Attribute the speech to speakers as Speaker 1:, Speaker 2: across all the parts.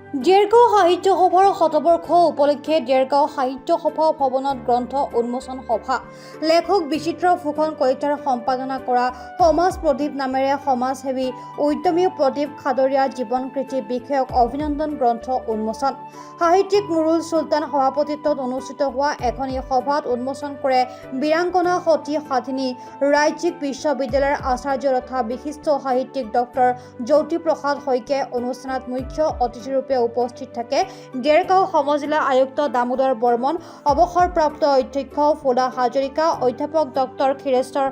Speaker 1: দেৰগাঁও সাহিত্য সভাৰ শতবৰ্ষ উপলক্ষে দেৰগাঁও সাহিত্য সভা ভৱনত গ্ৰন্থ উন্মোচন সভা। লেখক বিচিত্ৰ ফুকন কলিতাৰ সম্পাদনা কৰা সমাজ প্ৰদীপ নামেৰে সমাজসেৱী উদ্যমী প্ৰদীপ খাদৰীয়াৰ জীৱন কৃতি বিষয়ক অভিনন্দন গ্ৰন্থ উন্মোচন। সাহিত্যিক নুৰুল চুলতান সভাপতিত্বত অনুষ্ঠিত হোৱা এখন এই সভাত উন্মোচন কৰে বীৰাংগনা সতী সাধিনী ৰাজ্যিক বিশ্ববিদ্যালয়ৰ আচাৰ্য তথা বিশিষ্ট সাহিত্যিক ডক্টৰ জ্যোতিপ্ৰসাদ শইকীয়াই। অনুষ্ঠানত মুখ্য অতিথিৰূপে উপস্থিত থাকে দেৰগাঁও সমজিলা আয়ুক্ত দামোদৰ বৰ্মন, অৱসৰপ্ৰাপ্ত অধ্যক্ষ ফুলা হাজৰিকা, অধ্যাপক ডক্টৰ ক্ষীৰেশ্বৰ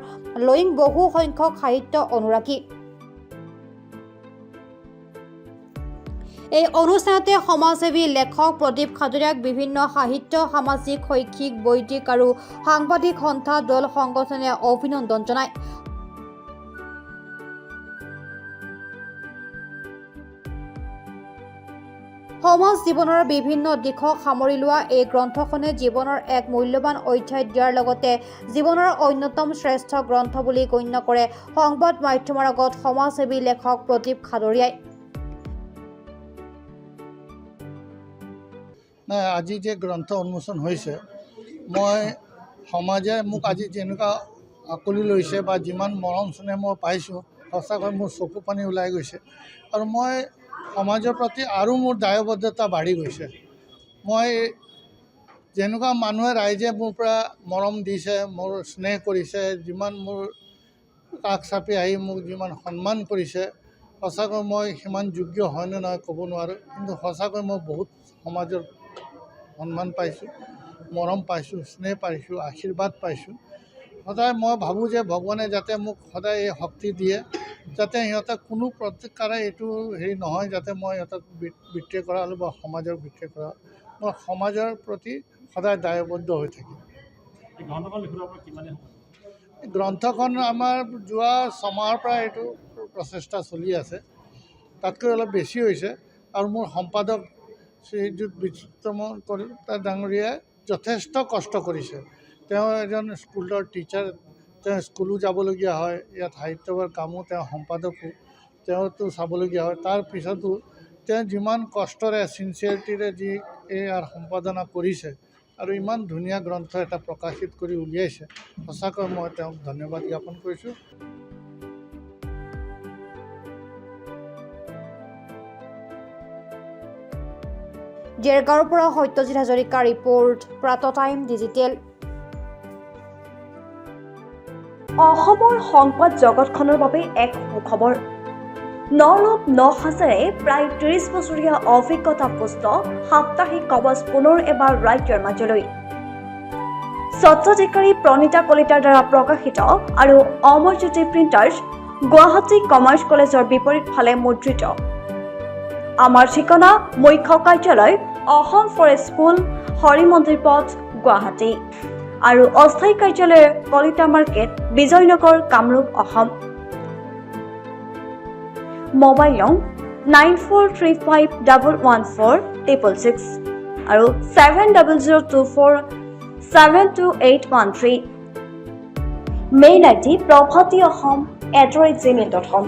Speaker 1: লয়িং, বহু সংখ্যক সাহিত্য অনুৰাগী। এই অনুষ্ঠানতে সমাজসেৱী লেখক প্ৰদীপ খাদৰীয়াক বিভিন্ন সাহিত্য, সামাজিক, শৈক্ষিক, বৈদিক আৰু সাংবাদিক সন্থা, দল, সংগঠনে অভিনন্দন জনায়। সমাজ জীৱনৰ বিভিন্ন দিশক সামৰি লোৱা এই গ্ৰন্থখনে জীৱনৰ এক মূল্যৱান অধ্যায় দিয়াৰ লগতে জীৱনৰ অন্যতম শ্ৰেষ্ঠ গ্ৰন্থ বুলি গণ্য কৰে সংবাদ মাধ্যমৰ আগত সমাজসেৱী লেখক প্ৰদীপ খাদৰীয়াই।
Speaker 2: আজি যে গ্ৰন্থ উন্মোচন হৈছে, মই সমাজে মোক আজি যেনেকুৱা আঁকোৱালি লৈছে বা যিমান মৰম চেনেহ মই পাইছোঁ, সঁচাকৈ মোৰ চকু পানী ওলাই গৈছে আৰু মই সমাজৰ প্ৰতি আৰু মোৰ দায়বদ্ধতা বাঢ়ি গৈছে। মই যেনেকুৱা মানুহে ৰাইজে মোৰ পৰা মৰম দিছে, মোৰ স্নেহ কৰিছে, যিমান মোৰ কাষ চাপি আহি মোক যিমান সন্মান কৰিছে, সঁচাকৈ মই সিমান যোগ্য হয়নে নহয় ক'ব নোৱাৰোঁ, কিন্তু সঁচাকৈ মই বহুত সমাজৰ সন্মান পাইছোঁ, মৰম পাইছোঁ, স্নেহ পাইছোঁ, আশীৰ্বাদ পাইছোঁ। সদায় মই ভাবোঁ যে ভগৱানে যাতে মোক সদায় এই শক্তি দিয়ে, যাতে সিহঁতক কোনো প্ৰকাৰে এইটো হেৰি নহয়, যাতে মই সিহঁতক বিত্ৰে কৰা হ'লোঁ বা সমাজৰ বিত্ৰে কৰা, মই সমাজৰ প্ৰতি সদায় দায়বদ্ধ হৈ থাকিম। গ্ৰন্থখন আমাৰ যোৱা ছমাহৰ পৰা এইটো প্ৰচেষ্টা চলি আছে, তাতকৈ অলপ বেছি হৈছে আৰু মোৰ সম্পাদক শ্ৰীযুত বিচিত্ৰ কলিতা ডাঙৰীয়াই যথেষ্ট কষ্ট কৰিছে। তেওঁ এজন স্কুলৰ টিচাৰ, তেওঁ স্কুলো যাবলগীয়া হয়, ইয়াত সাহিত্যৰ কামো তেওঁ সম্পাদকো, তেওঁতো চাবলগীয়া হয়। তাৰ পিছতো তেওঁ যিমান কষ্টৰে চিনচিয়াৰিটিৰে যি ইয়াৰ সম্পাদনা কৰিছে আৰু ইমান ধুনীয়া গ্ৰন্থ এটা প্ৰকাশিত কৰি উলিয়াইছে, সঁচাকৈ মই তেওঁক ধন্যবাদ জ্ঞাপন কৰিছোঁ।
Speaker 1: দেৰগাঁৱৰ পৰা সত্যজিৎ হাজৰিকাৰ ৰিপৰ্ট, প্ৰাতঃ টাইম ডিজিটেল।
Speaker 3: অসমৰ সংবাদ জগতখনৰ বাবে এক সুখবৰ। নৰূপ নসাজেৰে প্ৰায় ৩০ বছৰীয়া অভিজ্ঞতাপুষ্ট সাপ্তাহিক কবচ পুনৰ এবাৰ ৰাজ্যৰ মাজলৈ। স্বত্বাধিকাৰী প্ৰণীতা কলিতাৰ দ্বাৰা প্ৰকাশিত আৰু অমৰজ্যোতি প্ৰিণ্টাৰ্ছ, গুৱাহাটী কমাৰ্চ কলেজৰ বিপৰীত ফালে মুদ্ৰিত। আমাৰ ঠিকনা মুখ্য কাৰ্যালয়, অসম ফৰেষ্ট স্কুল, হৰি মন্দিৰ পথ, গুৱাহাটী আৰু অস্থায়ী কাৰ্যালয় কলিতা মাৰ্কেট, বিজয়নগৰ, কামৰূপ, অসম। মোবাইল নং 9435114666 আৰু 7024722813। Mail ID probhatiahom@gmail.com।